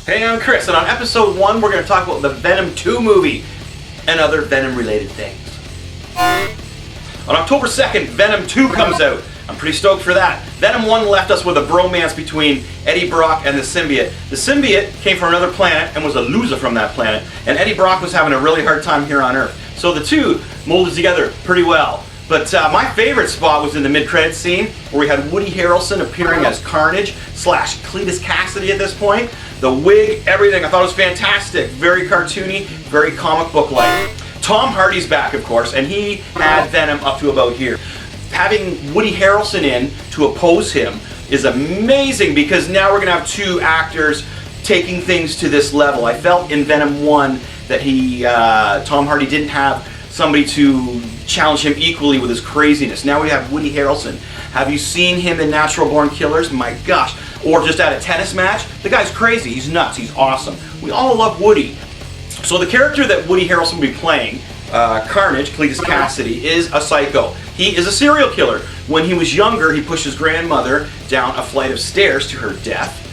Hey, I'm Chris, and on episode 1 we're going to talk about the Venom 2 movie and other Venom-related things. On October 2nd, Venom 2 comes out. I'm pretty stoked for that. Venom 1 left us with a bromance between Eddie Brock and the symbiote. The symbiote came from another planet and was a loser from that planet, and Eddie Brock was having a really hard time here on Earth. So the two molded together pretty well. But my favorite spot was in the mid-credits scene where we had Woody Harrelson appearing as Carnage / Cletus Cassidy at this point. The wig, everything, I thought it was fantastic. Very cartoony, very comic book-like. Tom Hardy's back, of course, and he had Venom up to about here. Having Woody Harrelson in to oppose him is amazing because now we're going to have two actors taking things to this level. I felt in Venom 1 that Tom Hardy didn't have somebody to challenge him equally with his craziness. Now we have Woody Harrelson. Have you seen him in Natural Born Killers? My gosh. Or just at a tennis match? The guy's crazy. He's nuts. He's awesome. We all love Woody. So the character that Woody Harrelson will be playing, Carnage, Cletus Cassidy, is a psycho. He is a serial killer. When he was younger, he pushed his grandmother down a flight of stairs to her death,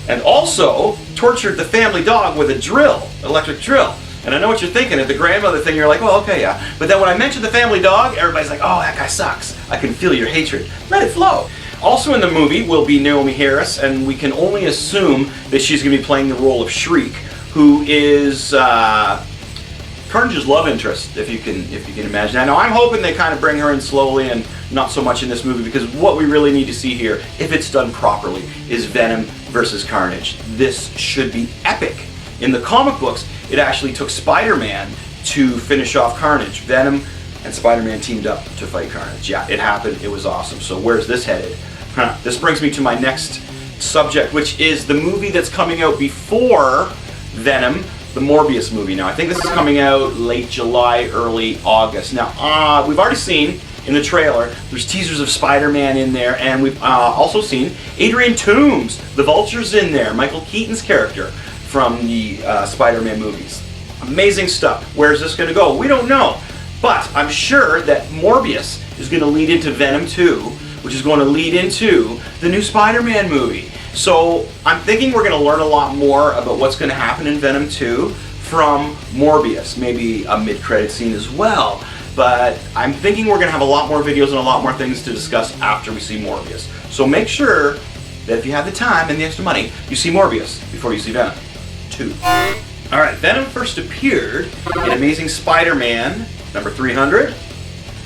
and also tortured the family dog with a drill, electric drill. And I know what you're thinking, at the grandmother thing, you're like, well, okay, yeah. But then when I mention the family dog, everybody's like, oh, that guy sucks. I can feel your hatred. Let it flow. Also in the movie will be Naomi Harris, and we can only assume that she's going to be playing the role of Shriek, who is Carnage's love interest, if you can imagine that. Now I'm hoping they kind of bring her in slowly and not so much in this movie, because what we really need to see here, if it's done properly, is Venom versus Carnage. This should be epic. In the comic books, it actually took Spider-Man to finish off Carnage. Venom and Spider-Man teamed up to fight Carnage. Yeah, it happened. It was awesome. So where's this headed? This brings me to my next subject, which is the movie that's coming out before Venom, the Morbius movie. Now, I think this is coming out late July, early August. Now, we've already seen in the trailer, there's teasers of Spider-Man in there, and we've also seen Adrian Toomes, the Vulture's in there, Michael Keaton's character from the Spider-Man movies. Amazing stuff. Where's this going to go? We don't know. But I'm sure that Morbius is going to lead into Venom 2, which is going to lead into the new Spider-Man movie. So I'm thinking we're going to learn a lot more about what's going to happen in Venom 2 from Morbius. Maybe a mid-credit scene as well. But I'm thinking we're going to have a lot more videos and a lot more things to discuss after we see Morbius. So make sure that if you have the time and the extra money, you see Morbius before you see Venom 2. Alright, Venom first appeared in Amazing Spider-Man number 300,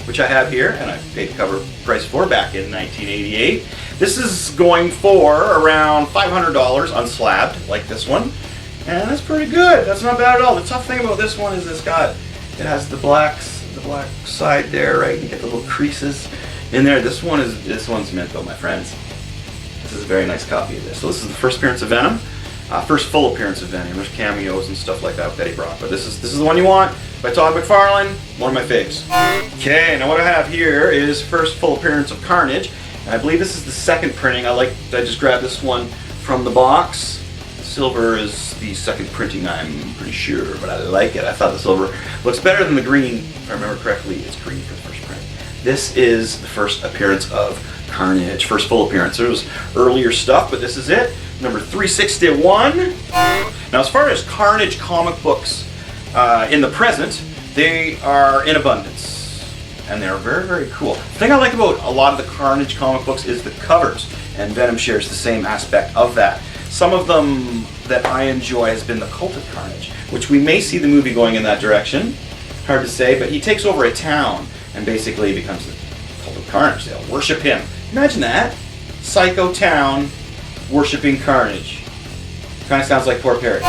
which I have here, and I paid the cover price for back in 1988. This is going for around $500 unslabbed, like this one, and that's pretty good. That's not bad at all. The tough thing about this one is it has the black side there, right? You get the little creases in there. This one's mint though, my friends. This is a very nice copy of this. So this is the first appearance of Venom. First full appearance of Venom. There's cameos and stuff like that with Eddie Brock, but this is the one you want, by Todd McFarlane, one of my faves. Okay, now what I have here is first full appearance of Carnage, and I believe this is the second printing. I just grabbed this one from the box. The silver is the second printing, I'm pretty sure, but I like it. I thought the silver looks better than the green. If I remember correctly, it's green for the first print. This is the first appearance of Carnage, first full appearance. There was earlier stuff, but this is it. Number 361. Now, as far as Carnage comic books in the present, they are in abundance, and they're very, very cool. The thing I like about a lot of the Carnage comic books is the covers, and Venom shares the same aspect of that. Some of them that I enjoy has been the Cult of Carnage, which we may see the movie going in that direction. Hard to say, but he takes over a town and basically becomes the Cult of Carnage. They'll worship him. Imagine that. Psycho town worshipping Carnage. Kind of sounds like Poor Parrot.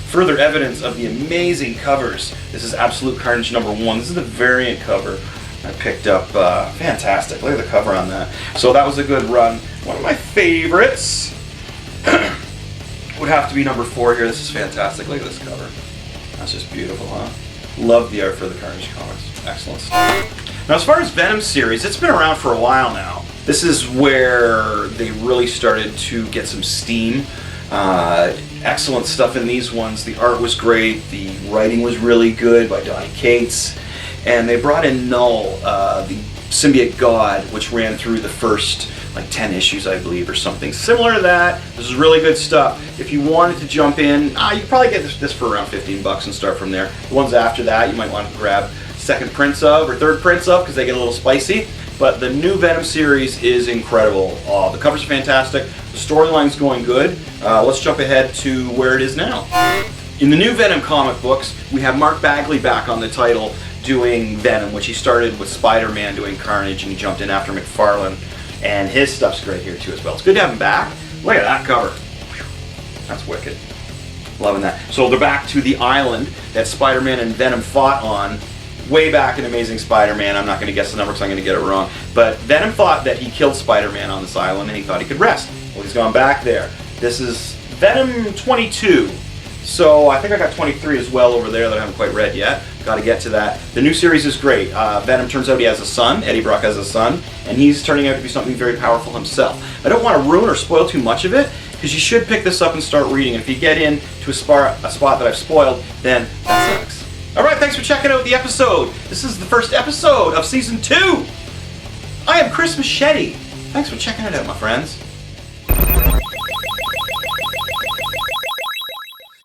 Further evidence of the amazing covers. This is Absolute Carnage number 1. This is the variant cover I picked up. Fantastic. Look at the cover on that. So that was a good run. One of my favorites would have to be number 4 here. This is fantastic. Look at this cover. That's just beautiful, huh? Love the art for the Carnage comics. Excellent stuff. Now, as far as Venom series, it's been around for a while now. This is where they really started to get some steam. Excellent stuff in these ones. The art was great. The writing was really good by Donny Cates. And they brought in Null, the symbiote god, which ran through the first like 10 issues, I believe, or something similar to that. This is really good stuff. If you wanted to jump in, you could probably get this for around 15 bucks and start from there. The ones after that, you might want to grab second prints of or third prints of because they get a little spicy. But the new Venom series is incredible. The covers are fantastic. The storyline's going good. Let's jump ahead to where it is now. In the new Venom comic books, we have Mark Bagley back on the title doing Venom, which he started with Spider-Man doing Carnage, and he jumped in after McFarlane. And his stuff's great here too as well. It's good to have him back. Look at that cover. That's wicked. Loving that. So they're back to the island that Spider-Man and Venom fought on way back in Amazing Spider-Man. I'm not going to guess the number because I'm going to get it wrong. But Venom thought that he killed Spider-Man on this island and he thought he could rest. Well, he's gone back there. This is Venom 22. So I think I got 23 as well over there that I haven't quite read yet. Got to get to that. The new series is great. Venom turns out he has a son. Eddie Brock has a son. And he's turning out to be something very powerful himself. I don't want to ruin or spoil too much of it, because you should pick this up and start reading. If you get into a spot that I've spoiled, then that sucks. Alright, thanks for checking out the episode. This is the first episode of Season 2. I am Chris Machete. Thanks for checking it out, my friends.